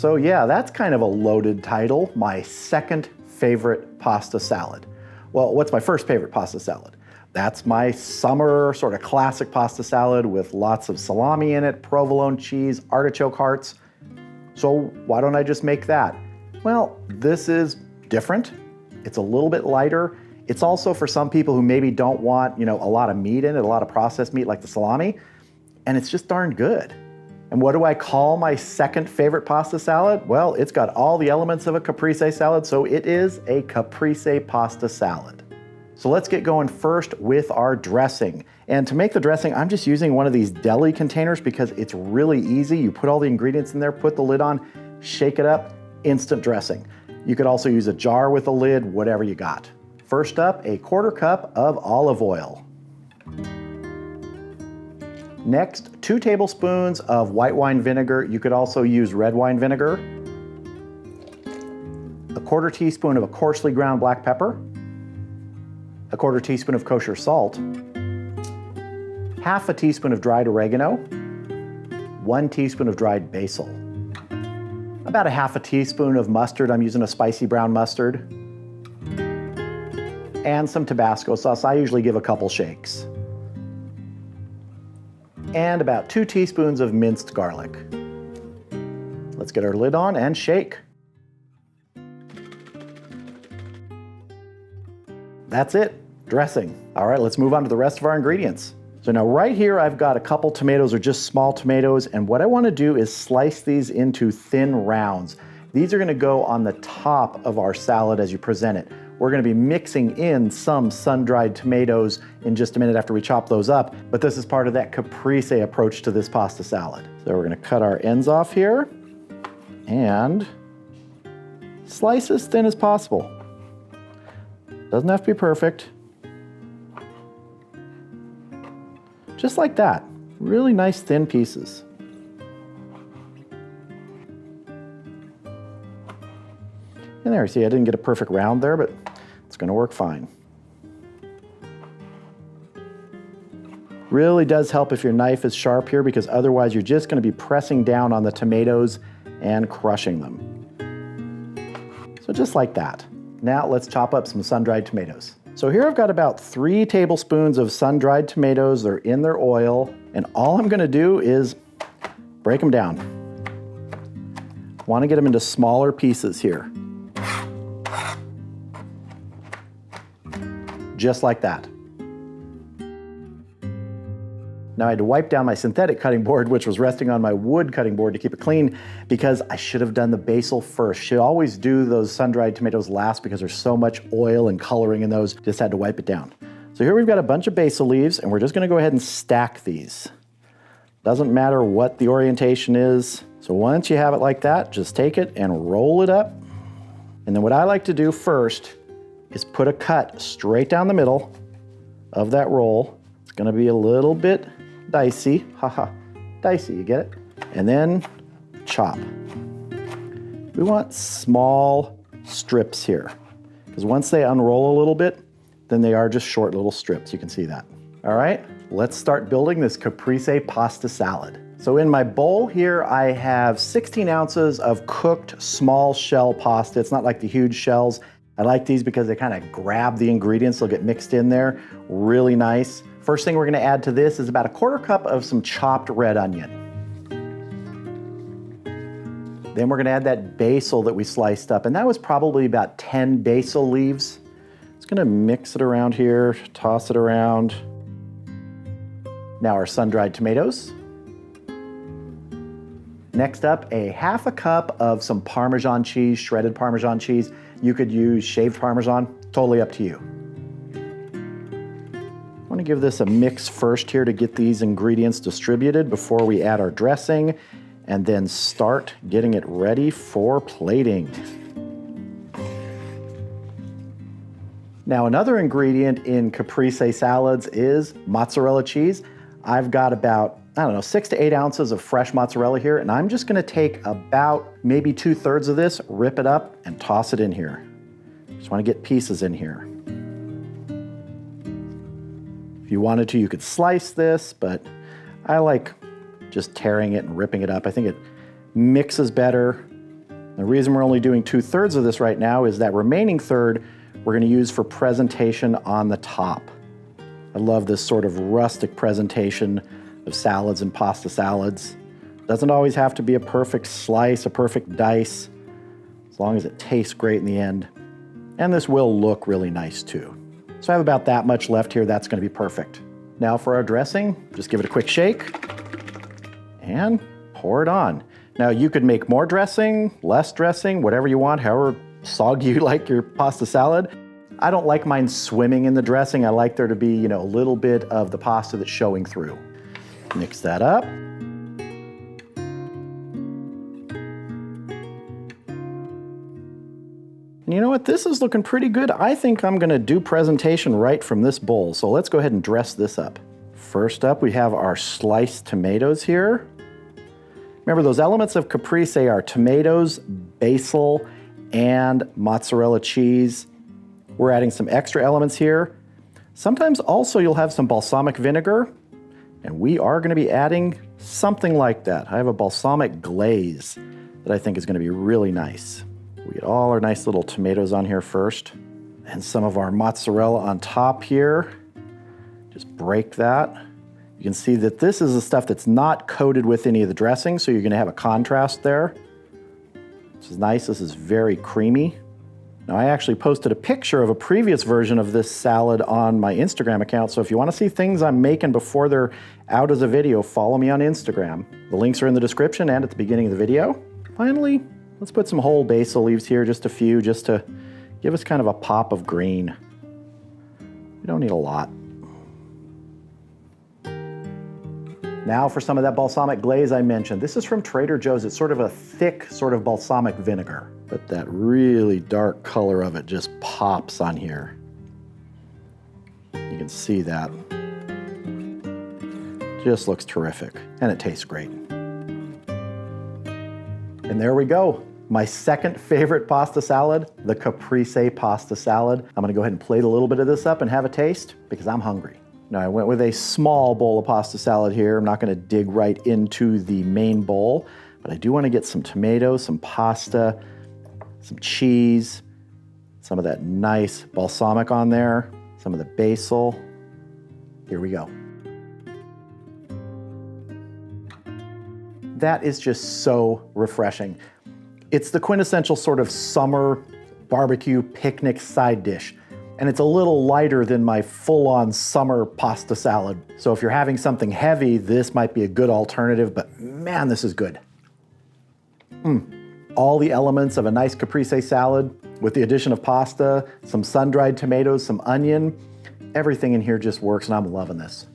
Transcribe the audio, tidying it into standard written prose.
So yeah, that's kind of a loaded title, my second favorite pasta salad. Well, what's my first favorite pasta salad? That's my summer sort of classic pasta salad with lots of salami in it, provolone cheese, artichoke hearts. So why don't I just make that? Well, this is different. It's a little bit lighter. It's also for some people who maybe don't want, a lot of meat in it, a lot of processed meat like the salami, and it's just darn good. And what do I call my second favorite pasta salad? Well, it's got all the elements of a caprese salad, so it is a caprese pasta salad. So let's get going first with our dressing. And to make the dressing, I'm just using one of these deli containers because it's really easy. You put all the ingredients in there, put the lid on, shake it up, instant dressing. You could also use a jar with a lid, whatever you got. First up, a 1/4 cup of olive oil. Next, 2 tablespoons of white wine vinegar. You could also use red wine vinegar. A 1/4 teaspoon of a coarsely ground black pepper. A 1/4 teaspoon of kosher salt. 1/2 teaspoon of dried oregano. 1 teaspoon of dried basil. About a 1/2 teaspoon of mustard. I'm using a spicy brown mustard. And some Tabasco sauce. I usually give a couple shakes. And about 2 teaspoons of minced garlic. Let's get our lid on and shake. That's it, dressing. All right, let's move on to the rest of our ingredients. So now right here, I've got a couple tomatoes, or just small tomatoes, and what I want to do is slice these into thin rounds. These are going to go on the top of our salad as you present it. We're going to be mixing in some sun-dried tomatoes in just a minute after we chop those up, but this is part of that caprese approach to this pasta salad. So we're going to cut our ends off here and slice as thin as possible. Doesn't have to be perfect. Just like that. Really nice thin pieces. And there, see, I didn't get a perfect round there, but it's going to work fine. Really does help if your knife is sharp here, because otherwise you're just going to be pressing down on the tomatoes and crushing them. So just like that. Now let's chop up some sun-dried tomatoes. So here I've got about 3 tablespoons of sun-dried tomatoes. They're in their oil, and all I'm going to do is break them down. Want to get them into smaller pieces here. Just like that. Now I had to wipe down my synthetic cutting board, which was resting on my wood cutting board to keep it clean, because I should have done the basil first. Should always do those sun-dried tomatoes last because there's so much oil and coloring in those. Just had to wipe it down. So here we've got a bunch of basil leaves, and we're just going to go ahead and stack these. Doesn't matter what the orientation is. So once you have it like that, just take it and roll it up. And then what I like to do first is put a cut straight down the middle of that roll. It's going to be a little bit dicey, dicey, you get it? And then chop. We want small strips here, because once they unroll a little bit, then they are just short little strips. You can see that. All right, let's start building this caprese pasta salad. So in my bowl here, I have 16 ounces of cooked small shell pasta. It's not like the huge shells. I like these because they kind of grab the ingredients. They'll get mixed in there. Really nice. First thing we're going to add to this is about a 1/4 cup of some chopped red onion. Then we're going to add that basil that we sliced up, and that was probably about 10 basil leaves. Just going to mix it around here, toss it around. Now our sun-dried tomatoes. Next up, a 1/2 cup of some Parmesan cheese, shredded Parmesan cheese. You could use shaved Parmesan, totally up to you. I want to give this a mix first here to get these ingredients distributed before we add our dressing, and then start getting it ready for plating. Now another ingredient in caprese salads is mozzarella cheese. I've got about, 6 to 8 ounces of fresh mozzarella here, and I'm just gonna take about maybe 2/3 of this, rip it up, and toss it in here. Just wanna get pieces in here. If you wanted to, you could slice this, but I like just tearing it and ripping it up. I think it mixes better, The reason we're only doing 2/3 of this right now is that remaining third we're going to use for presentation on the top. I love this sort of rustic presentation of salads and pasta salads. Doesn't always have to be a perfect slice, a perfect dice, as long as it tastes great in the end. And this will look really nice too. So I have about that much left here. That's going to be perfect. Now for our dressing, just give it a quick shake and pour it on. Now you could make more dressing, less dressing, whatever you want, however soggy you like your pasta salad. I don't like mine swimming in the dressing. I like there to be, a little bit of the pasta that's showing through. Mix that up. And you know what? This is looking pretty good. I think I'm gonna do presentation right from this bowl. So let's go ahead and dress this up. First up, we have our sliced tomatoes here. Remember, those elements of caprese are tomatoes, basil, and mozzarella cheese. We're adding some extra elements here. Sometimes also you'll have some balsamic vinegar, and we are gonna be adding something like that. I have a balsamic glaze that I think is gonna be really nice. We get all our nice little tomatoes on here first, and some of our mozzarella on top here. Just break that. You can see that this is the stuff that's not coated with any of the dressing, so you're gonna have a contrast there. This is nice, this is very creamy. Now I actually posted a picture of a previous version of this salad on my Instagram account, so if you wanna see things I'm making before they're out as a video, follow me on Instagram. The links are in the description and at the beginning of the video. Finally, let's put some whole basil leaves here, just a few, just to give us kind of a pop of green. We don't need a lot. Now for some of that balsamic glaze I mentioned. This is from Trader Joe's. It's sort of a thick sort of balsamic vinegar, but that really dark color of it just pops on here. You can see that. Just looks terrific, and it tastes great. And there we go. My second favorite pasta salad, the Caprese Pasta Salad. I'm gonna go ahead and plate a little bit of this up and have a taste because I'm hungry. Now I went with a small bowl of pasta salad here. I'm not gonna dig right into the main bowl, but I do wanna get some tomatoes, some pasta, some cheese, some of that nice balsamic on there, some of the basil. Here we go. That is just so refreshing. It's the quintessential sort of summer barbecue picnic side dish. And it's a little lighter than my full-on summer pasta salad. So if you're having something heavy, this might be a good alternative, but man, this is good. All the elements of a nice caprese salad with the addition of pasta, some sun-dried tomatoes, some onion, everything in here just works and I'm loving this.